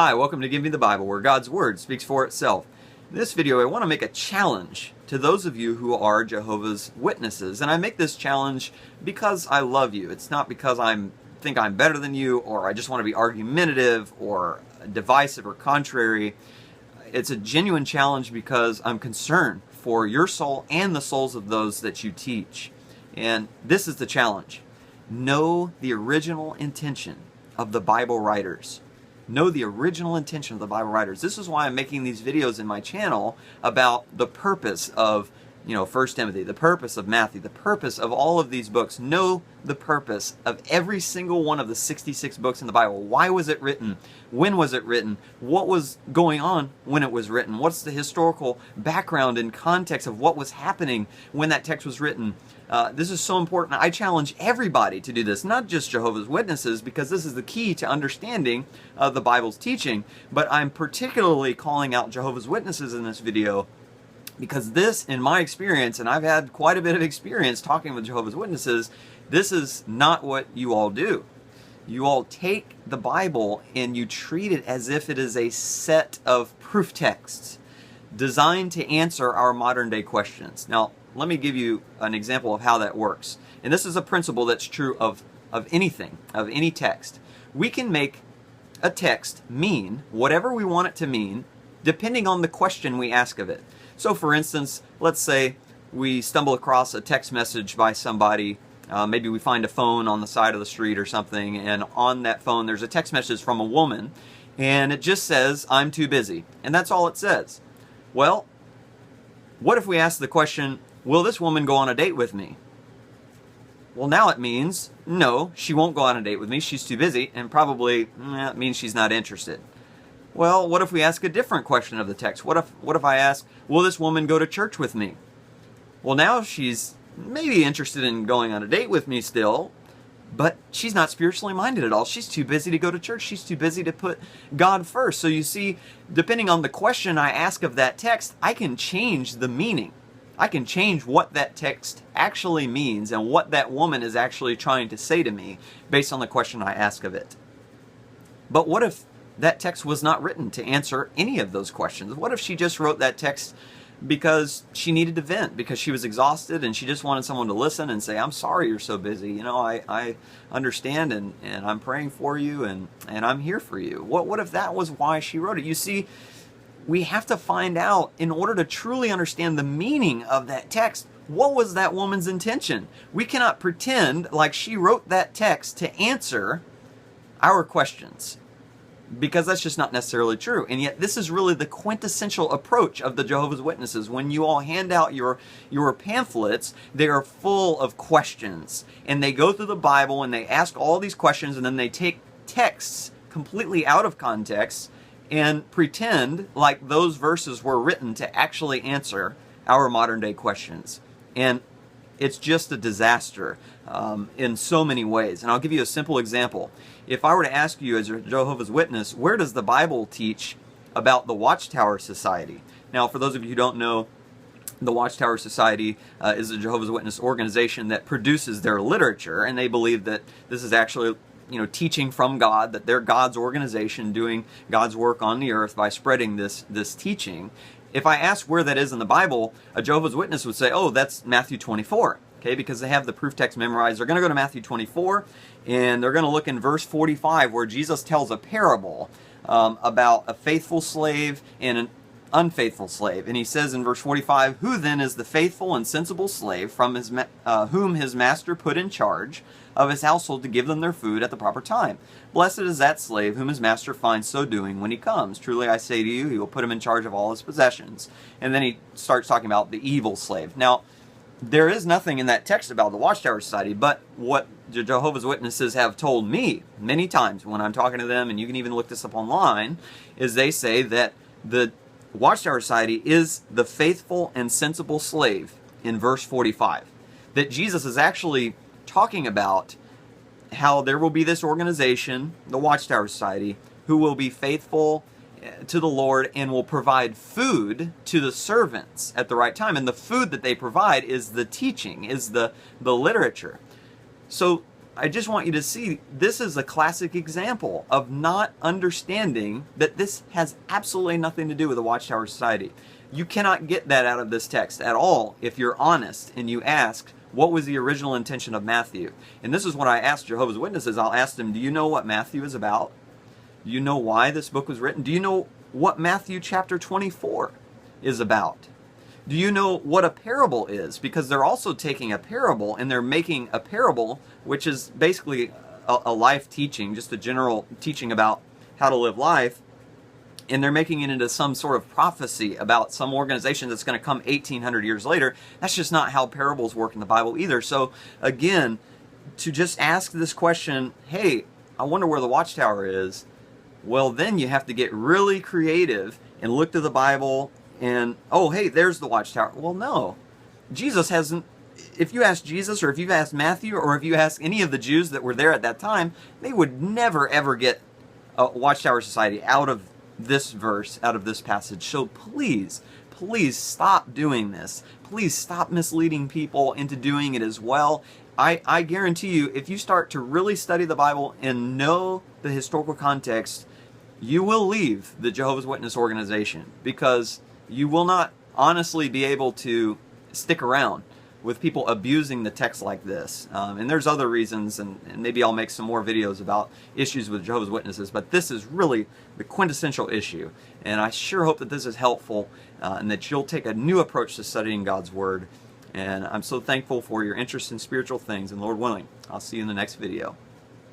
Hi, welcome to Give Me the Bible, where God's Word speaks for itself. In this video, I want to make a challenge to those of you who are Jehovah's Witnesses. And I make this challenge because I love you. It's not because I think I'm better than you, or I just want to be argumentative, or divisive, or contrary. It's a genuine challenge because I'm concerned for your soul and the souls of those that you teach. And this is the challenge. Know the original intention of the Bible writers. Know the original intention of the Bible writers. This is why I'm making these videos in my channel about the purpose of, 1 Timothy, the purpose of Matthew, the purpose of all of these books. Know the purpose of every single one of the 66 books in the Bible. Why was it written? When was it written? What was going on when it was written? What's the historical background and context of what was happening when that text was written? This is so important. I challenge everybody to do this, not just Jehovah's Witnesses, because this is the key to understanding the Bible's teaching. But I'm particularly calling out Jehovah's Witnesses in this video because this, in my experience, and I've had quite a bit of experience talking with Jehovah's Witnesses, this is not what you all do. You all take the Bible and you treat it as if it is a set of proof texts designed to answer our modern day questions. Now, let me give you an example of how that works. And this is a principle that's true of anything, of any text. We can make a text mean whatever we want it to mean, depending on the question we ask of it. So for instance, let's say we stumble across a text message by somebody. Maybe we find a phone on the side of the street or something, and on that phone there's a text message from a woman, and it just says, "I'm too busy." And that's all it says. Well, what if we ask the question, will this woman go on a date with me? Well, now it means, no, she won't go on a date with me. She's too busy, and probably it means she's not interested. Well, what if we ask a different question of the text? What if I ask, will this woman go to church with me? Well, now she's maybe interested in going on a date with me still, but she's not spiritually minded at all. She's too busy to go to church. She's too busy to put God first. So you see, depending on the question I ask of that text, I can change the meaning. I can change what that text actually means and what that woman is actually trying to say to me based on the question I ask of it. But what if that text was not written to answer any of those questions? What if she just wrote that text because she needed to vent, because she was exhausted and she just wanted someone to listen and say, "I'm sorry you're so busy. I understand and I'm praying for you and I'm here for you." What if that was why she wrote it? You see, we have to find out, in order to truly understand the meaning of that text, what was that woman's intention? We cannot pretend like she wrote that text to answer our questions, because that's just not necessarily true. And yet this is really the quintessential approach of the Jehovah's Witnesses. When you all hand out your pamphlets, they are full of questions. And they go through the Bible and they ask all these questions, and then they take texts completely out of context and pretend like those verses were written to actually answer our modern day questions. And it's just a disaster in so many ways. And I'll give you a simple example. If I were to ask you as a Jehovah's Witness, where does the Bible teach about the Watchtower Society? Now, for those of you who don't know, the Watchtower Society is a Jehovah's Witness organization that produces their literature, and they believe that this is actually teaching from God, that they're God's organization doing God's work on the earth by spreading this teaching. If I ask where that is in the Bible, a Jehovah's Witness would say, oh, that's Matthew 24, okay, because they have the proof text memorized. They're going to go to Matthew 24, and they're going to look in verse 45, where Jesus tells a parable about a faithful slave and an unfaithful slave. And he says in verse 45, "Who then is the faithful and sensible slave from whom his master put in charge of his household to give them their food at the proper time? Blessed is that slave whom his master finds so doing when he comes. Truly I say to you, he will put him in charge of all his possessions." And then he starts talking about the evil slave. Now, there is nothing in that text about the Watchtower Society, but what the Jehovah's Witnesses have told me many times when I'm talking to them, and you can even look this up online, is they say that the Watchtower Society is the faithful and sensible slave in verse 45. That Jesus is actually talking about how there will be this organization, the Watchtower Society, who will be faithful to the Lord and will provide food to the servants at the right time. And the food that they provide is the teaching, is the literature. So I just want you to see this is a classic example of not understanding that this has absolutely nothing to do with the Watchtower Society. You cannot get that out of this text at all if you're honest and you ask, what was the original intention of Matthew? And this is what I ask Jehovah's Witnesses. I'll ask them, do you know what Matthew is about? Do you know why this book was written? Do you know what Matthew chapter 24 is about? Do you know what a parable is? Because they're also taking a parable and they're making a parable, which is basically a life teaching, just a general teaching about how to live life, and they're making it into some sort of prophecy about some organization that's going to come 1800 years later. That's just not how parables work in the Bible either. So again, to just ask this question, hey, I wonder where the Watchtower is, well, then you have to get really creative and look to the Bible and, oh, hey, there's the Watchtower. Well, no. Jesus hasn't, if you ask Jesus or if you've asked Matthew or if you ask any of the Jews that were there at that time, they would never, ever get a Watchtower Society out of this verse, out of this passage. So please, please stop doing this. Please stop misleading people into doing it as well. I guarantee you, if you start to really study the Bible and know the historical context, you will leave the Jehovah's Witness organization, because you will not honestly be able to stick around with people abusing the text like this. And there's other reasons, and maybe I'll make some more videos about issues with Jehovah's Witnesses, but this is really the quintessential issue. And I sure hope that this is helpful and that you'll take a new approach to studying God's Word. And I'm so thankful for your interest in spiritual things, and Lord willing, I'll see you in the next video.